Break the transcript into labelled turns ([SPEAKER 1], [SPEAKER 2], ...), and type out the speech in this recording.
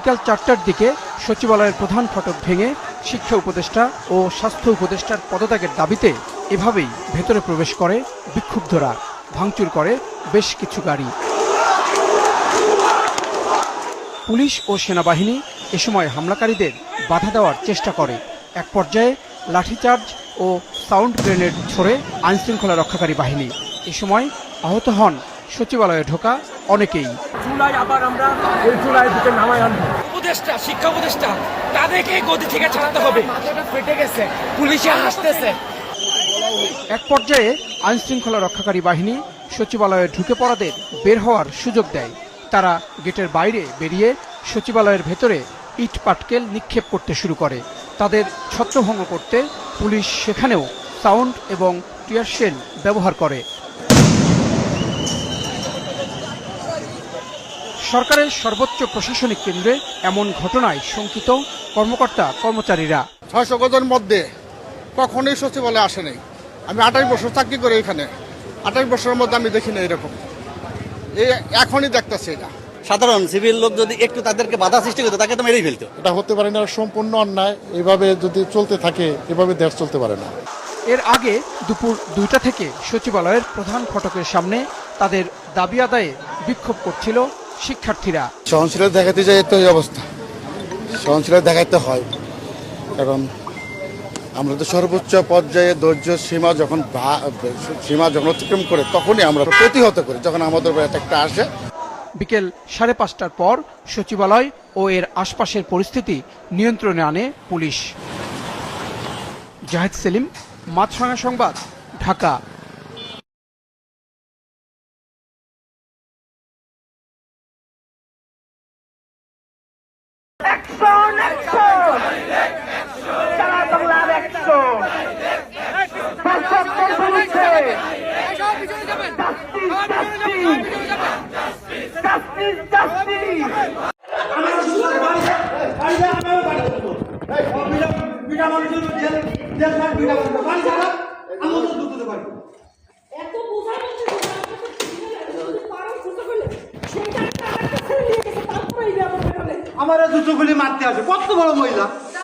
[SPEAKER 1] বিকাল ৪টার দিকে সচিবালয়ের প্রধান ফটক ভেঙে শিক্ষা উপদেষ্টা ও স্বাস্থ্য উপদেষ্টার পদত্যাগের দাবিতে এভাবেই ভেতরে প্রবেশ করে বিক্ষুব্ধরা, ভাঙচুর করে বেশ কিছু গাড়ি। পুলিশ ও সেনাবাহিনী এ সময় হামলাকারীদের বাধা দেওয়ার চেষ্টা করে। এক পর্যায়ে লাঠিচার্জ ও সাউন্ড গ্রেনেড ছড়ে আইনশৃঙ্খলা রক্ষাকারী বাহিনী। এ সময় আহত হন সচিবালয়ে ঢোকা অনেকেই।
[SPEAKER 2] আবার আমরা ওই চুলায় দিকে নামাই আনবো। উপদেষ্টা, শিক্ষা উপদেষ্টা, তাদেরকে গদি থেকে ছাড়াতে হবে। ফেটে গেছে, পুলিশে আসতেছে।
[SPEAKER 1] এক পর্যায়ে আইনশৃঙ্খলা রক্ষাকারী বাহিনী সচিবালয়ে ঢুকে পড়াদের বের হওয়ার সুযোগ দেয়। তারা গেটের বাইরে বেরিয়ে সচিবালয়ের ভেতরে ইট পাটকেল নিক্ষেপ করতে শুরু করে। তাদের ছত্রভঙ্গ করতে পুলিশ সেখানেও সাউন্ড এবং টিয়ার শেল ব্যবহার করে। সরকারের সর্বোচ্চ প্রশাসনিক কেন্দ্রে এমন ঘটনায় শঙ্কিত কর্মকর্তা কর্মচারীরা।
[SPEAKER 3] ৬০০ গজের মধ্যে কখনোই সচিবালয়ে আসে নাই। আমি ২৮ বছর চাকরি করি এখানে, ২৮ বছরের মধ্যে আমি দেখিনি এরকম। এখনই দেখতেছি এটা।
[SPEAKER 4] সাধারণ সিভিল লোক যদি একটু তাদেরকে বাধা সৃষ্টি করতো, তাকে তো মেরেই ফেলতো।
[SPEAKER 5] এটা হতে পারে না, সম্পূর্ণ অন্যায়। এভাবে যদি চলতে থাকে, এভাবে দেশ চলতে পারে না।
[SPEAKER 1] এর আগে দুপুর ২টা থেকে সচিবালয়ের প্রধান ফটকের সামনে তাদের দাবি আদায়ে বিক্ষোভ করছিল শিক্ষার্থীরা।
[SPEAKER 5] সহনশীলতা দেখাতে যায় তো এই অবস্থা, সহনশীলতা দেখাইতে হয়, কারণ আমরা তো সর্বোচ্চ পর্যায়ে ধৈর্য সীমা যখন অতিক্রম করে তখনই আমরা প্রতিহত করি, যখন আমাদের একটা আসে।
[SPEAKER 1] বিকেল ৫:৩০টার পর সচিবালয় ও এর আশপাশের পরিস্থিতি নিয়ন্ত্রণে আনে পুলিশ। জাহিদ সেলিম, মাছরাঙা সংবাদ, ঢাকা।
[SPEAKER 6] আমার জুতোগুলি মারতে আসে, কত বড় মহিলা।